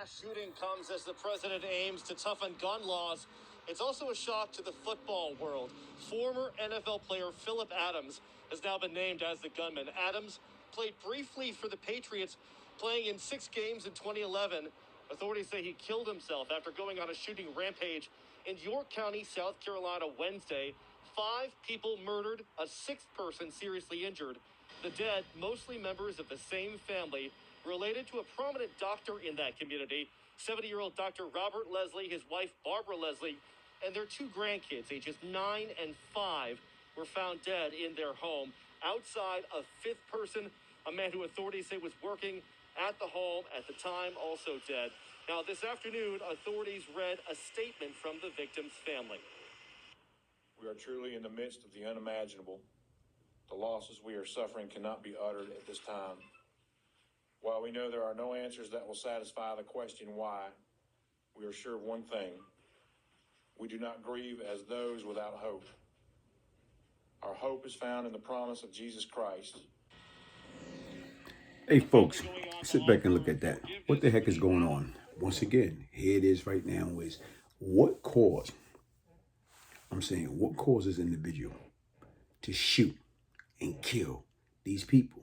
mass shooting comes as the president aims to toughen gun laws. It's also a shock to the football world. Former NFL player Philip Adams has now been named as the gunman. Adams played briefly for the Patriots, playing in 6 games in 2011. Authorities say he killed himself after going on a shooting rampage in York County, South Carolina, Wednesday. 5 people murdered, a 6th person seriously injured. The dead, mostly members of the same family, related to a prominent doctor in that community, 70-year-old Dr. Robert Leslie, his wife Barbara Leslie, and their 2 grandkids, ages 9 and 5, were found dead in their home. Outside, a 5th person, a man who authorities say was working at the home at the time, also dead. Now, this afternoon, authorities read a statement from the victim's family. We are truly in the midst of the unimaginable. The losses we are suffering cannot be uttered at this time. While we know there are no answers that will satisfy the question why, we are sure of one thing. We do not grieve as those without hope. Our hope is found in the promise of Jesus Christ. Hey folks, sit back and look at that. What the heck is going on? Once again, here it is right now is what caused, what causes an individual to shoot and kill these people?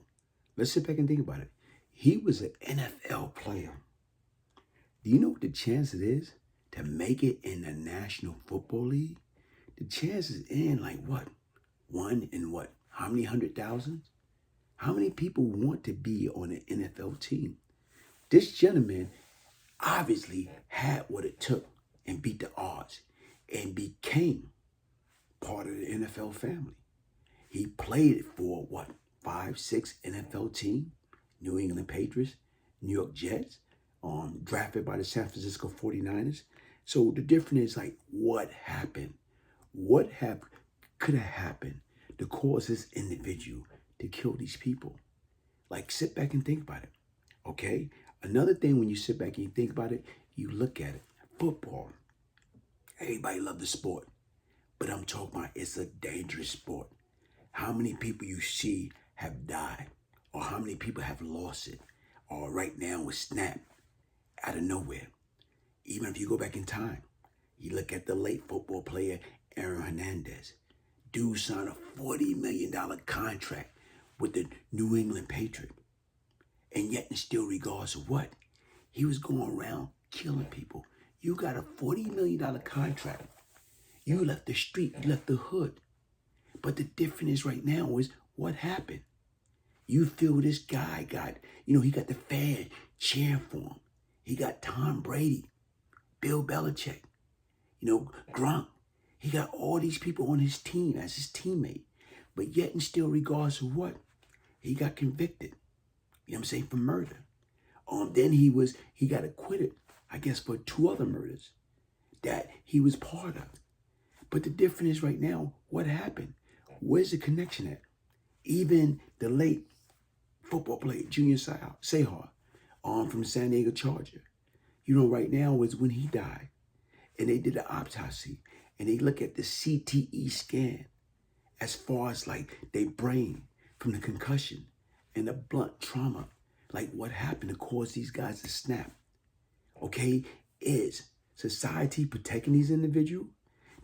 Let's sit back and think about it. He was an NFL player. Do you know what the chance it is to make it in the National Football League? The chances in like what? 1 in what? How many 100,000? How many people want to be on an NFL team? This gentleman obviously had what it took and beat the odds and became part of the NFL family. He played for what? 5, 6 NFL teams. New England Patriots, New York Jets, drafted by the San Francisco 49ers. So the difference is like what happened? Could have happened to cause this individual to kill these people? Like sit back and think about it, okay? Another thing when you sit back and you think about it, you look at it. Football, everybody loves the sport, but I'm talking about it's a dangerous sport. How many people you see have died? Or how many people have lost it, or right now was snapped out of nowhere. Even if you go back in time, you look at the late football player, Aaron Hernandez. Dude signed a $40 million contract with the New England Patriots. And yet in still regards of what? He was going around killing people. You got a $40 million contract. You left the street, you left the hood. But the difference is right now is what happened? You feel this guy got, he got the fans cheering for him. He got Tom Brady, Bill Belichick, Gronk. He got all these people on his team as his teammate. But yet in still regards to what? He got convicted, for murder. Then he got acquitted, I guess, for 2 other murders that he was part of. But the difference is right now, what happened? Where's the connection at? Even the late football player, Junior Seau, from San Diego Charger. Right now is when he died. And they did an autopsy. And they look at the CTE scan as far as like their brain from the concussion and the blunt trauma. Like what happened to cause these guys to snap? Okay, is society protecting these individuals?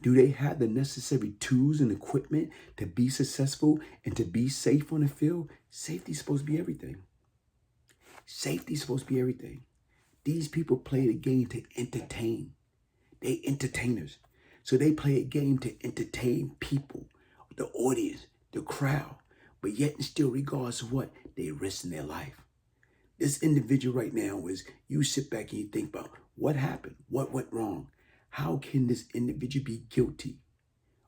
Do they have the necessary tools and equipment to be successful and to be safe on the field? Safety is supposed to be everything. Safety is supposed to be everything. These people play the game to entertain. They entertainers. So they play a game to entertain people, the audience, the crowd. But yet in still regards to what? They risking their life. This individual right now is, you sit back and you think about what happened? What went wrong? How can this individual be guilty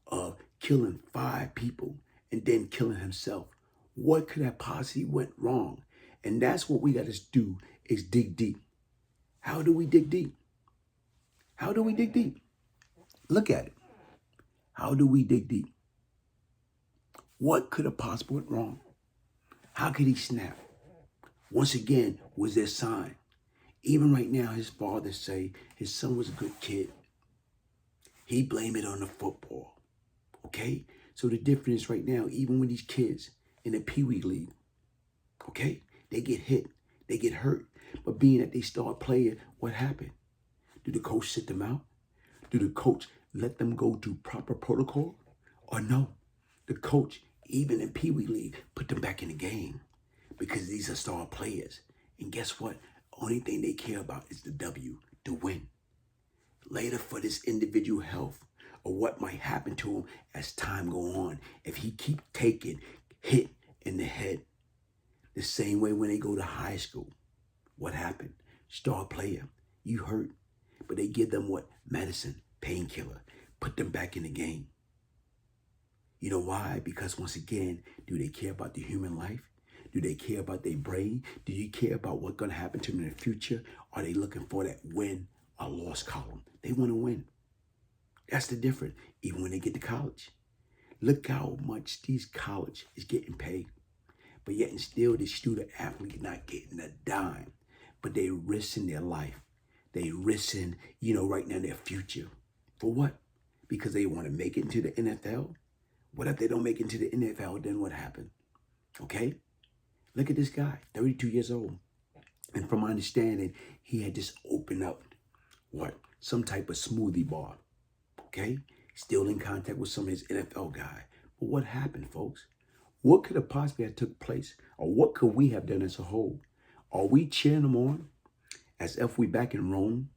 of killing 5 people and then killing himself? What could have possibly went wrong? And that's what we got to do is dig deep. How do we dig deep? How do we dig deep? Look at it. How do we dig deep? What could have possibly went wrong? How could he snap? Once again, was there a sign? Even right now, his father say his son was a good kid. He blamed it on the football, okay? So the difference right now, even with these kids in the Pee Wee League, okay? They get hit. They get hurt. But being that they start playing, what happened? Do the coach sit them out? Do the coach let them go to proper protocol? Or no? The coach, even in Pee Wee League, put them back in the game because these are star players. And guess what? Only thing they care about is the W, to win. Later, for this individual health or what might happen to him as time go on, if he keep taking hit in the head, the same way when they go to high school. What happened? Star player, you hurt, but they give them what? Medicine, painkiller, put them back in the game. You know why? Because once again, do they care about the human life? Do they care about their brain? Do you care about what's going to happen to them in the future? Are they looking for that win or loss column? They want to win. That's the difference, even when they get to college. Look how much these college is getting paid. But yet and still, the student athlete not getting a dime. But they risking their life. They risking, right now their future. For what? Because they want to make it into the NFL? What if they don't make it into the NFL? Then what happened? Okay? Look at this guy, 32 years old. And from my understanding, he had just opened up, some type of smoothie bar. Okay? Still in contact with some of his NFL guy. But what happened, folks? What could have possibly have took place? Or what could we have done as a whole? Are we cheering them on as if we back in Rome?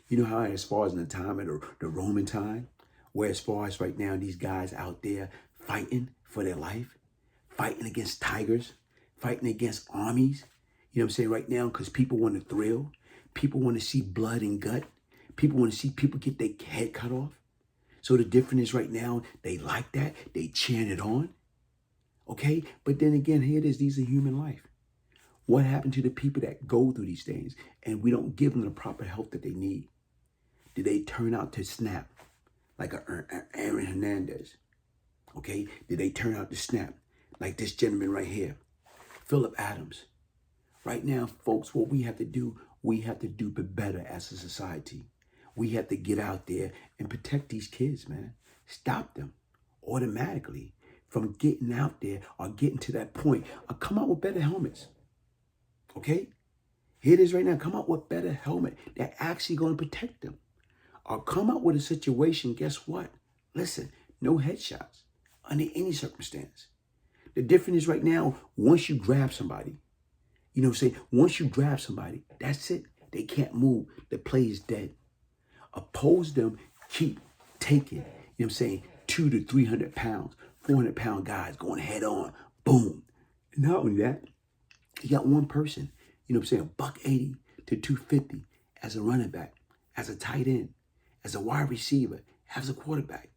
You know how as far as in the time of the Roman time, where as far as right now, these guys out there fighting for their life, fighting against tigers, fighting against armies, you know what I'm saying, right now, because people want to thrill. People want to see blood and gut. People want to see people get their head cut off. So the difference is right now, they like that. They cheering it on. Okay? But then again, here it is. These are human life. What happened to the people that go through these things and we don't give them the proper help that they need? Did they turn out to snap like Aaron Hernandez? Okay? Did they turn out to snap like this gentleman right here? Philip Adams. Right now, folks, what we have to do better as a society. We have to get out there and protect these kids, man. Stop them automatically from getting out there or getting to that point. Or come out with better helmets. Okay? Here it is right now. Come out with better helmet that actually going to protect them. Or come out with a situation, guess what? Listen, no headshots under any circumstance. The difference is right now, once you grab somebody, once you grab somebody, that's it. They can't move. The play is dead. Oppose them, keep taking, 200 to 300 pounds, 400-pound guys going head on, boom. And not only that, you got one person, $180 to 250 as a running back, as a tight end, as a wide receiver, as a quarterback.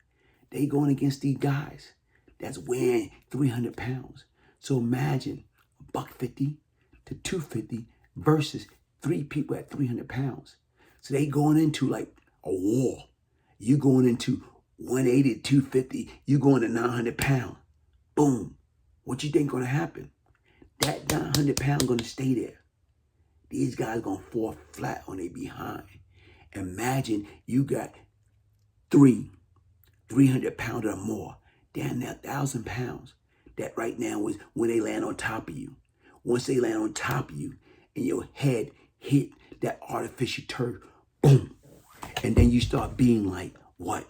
They going against these guys that's weighing 300 pounds. So imagine $150 to 250 versus three people at 300 pounds. So they going into like a war. You going into 180 to 250. You going to 900 pounds. Boom. What you think going to happen? That 900 pound going to stay there. These guys going to fall flat on their behind. Imagine you got 300 pounds or more. Damn near 1,000 pounds. That right now is when they land on top of you. Once they land on top of you and your head hit that artificial turf, boom. And then you start being like, what?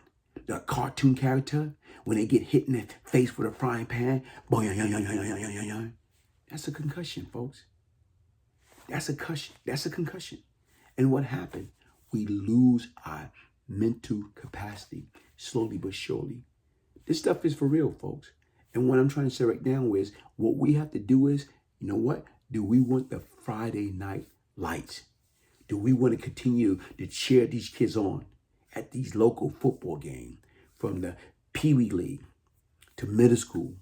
The cartoon character? When they get hit in the face with a frying pan, boing. That's a concussion, folks. That's a concussion. And what happened? We lose our mental capacity slowly but surely. This stuff is for real, folks. And what I'm trying to say right now is what we have to do is, you know what? Do we want the Friday night lights? Do we want to continue to cheer these kids on at these local football games from the Pee Wee League to middle school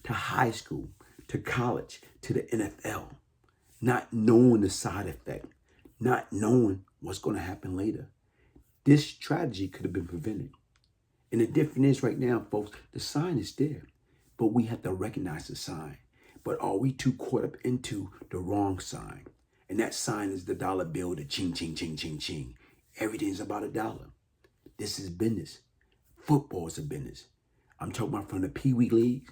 to high school to college to the NFL, not knowing the side effect, not knowing what's going to happen later? This tragedy could have been prevented. And the difference is right now, folks, the sign is there, but we have to recognize the sign. But are we too caught up into the wrong sign? And that sign is the dollar bill, the ching, ching, ching, ching, ching. Everything's about $1. This is business. Football is a business. I'm talking about from the Pee Wee League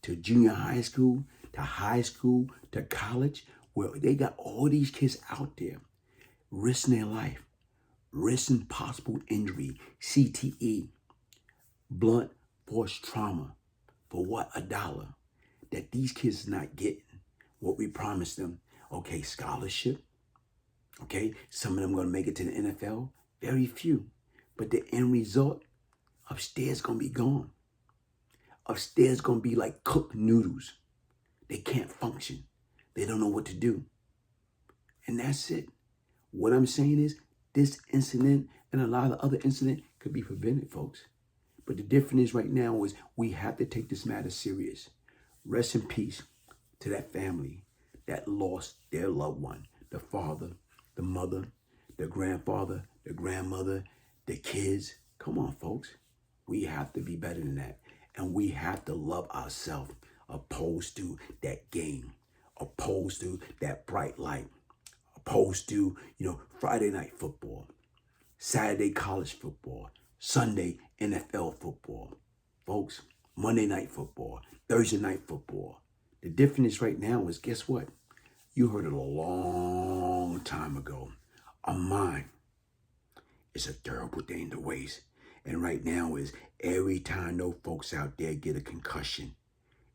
to junior high school to college. where they got all these kids out there risking their life, risking possible injury, CTE, blunt force trauma. For what? $1. That these kids are not getting what we promised them. Okay, scholarship. Okay, some of them going to make it to the NFL. Very few. But the end result, upstairs going to be gone. Upstairs going to be like cooked noodles. They can't function. They don't know what to do. And that's it. What I'm saying is this incident and a lot of other incidents could be prevented, folks. But the difference right now is we have to take this matter serious. Rest in peace to that family that lost their loved one, the father, the mother, the grandfather, the grandmother, the kids. Come on, folks. We have to be better than that. And we have to love ourselves opposed to that game, opposed to that bright light, opposed to, Friday night football, Saturday college football, Sunday NFL football. Folks, Monday night football, Thursday night football. The difference right now is, guess what? You heard it a long time ago. A mind is a terrible thing to waste. And right now is every time those folks out there get a concussion,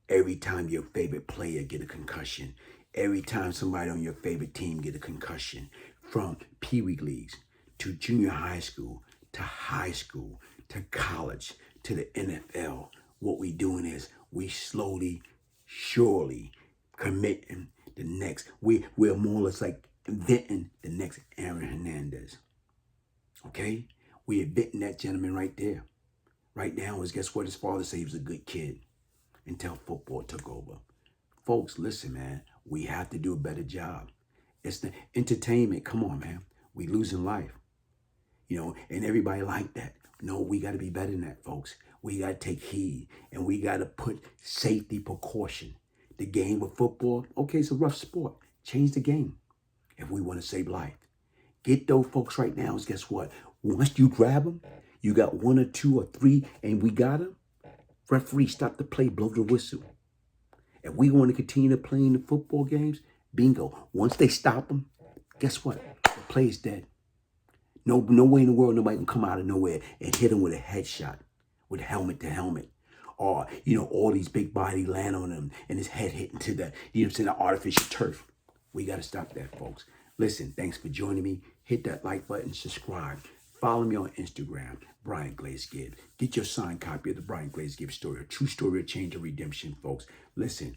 every time your favorite player get a concussion, every time somebody on your favorite team get a concussion, from Pee Wee leagues to junior high school to high school to college to the NFL, what we doing is we slowly, surely committing the next. We're more or less like inventing the next Aaron Hernandez. Okay? We're inventing that gentleman right there. Right now is, guess what? His father said he was a good kid until football took over. Folks, listen, man. We have to do a better job. It's the entertainment. Come on, man. We losing life. And everybody like that. No, we got to be better than that, folks. We got to take heed, and we got to put safety precaution. The game of football, okay, it's a rough sport. Change the game if we want to save life. Get those folks right now. Is guess what? Once you grab them, you got 1 or 2 or 3, and we got them. Referee, stop the play, blow the whistle. If we want to continue to play in the football games, bingo. Once they stop them, guess what? The play is dead. No way in the world nobody can come out of nowhere and hit him with a headshot, with helmet to helmet. Or, all these big body land on him and his head hitting to the artificial turf. We got to stop that, folks. Listen, thanks for joining me. Hit that like button, subscribe. Follow me on Instagram, Brian Glaze Gibbs. Get your signed copy of the Brian Glaze Gibbs story, a true story of change and redemption, folks. Listen,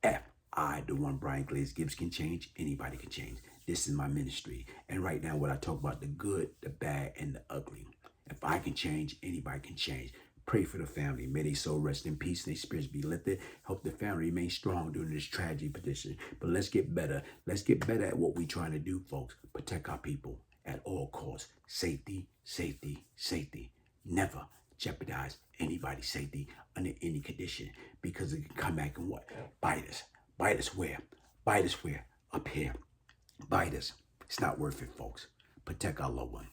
the one Brian Glaze Gibbs can change, anybody can change. This is my ministry. And right now, what I talk about, the good, the bad, and the ugly. If I can change, anybody can change. Pray for the family. May they soul rest in peace and their spirits be lifted. Help the family remain strong during this tragic position. But let's get better. Let's get better at what we're trying to do, folks. Protect our people at all costs. Safety, safety, safety. Never jeopardize anybody's safety under any condition, because it can come back and what? Bite us. Bite us where? Bite us where? Up here. Bite us. It's not worth it, folks. Protect our loved one.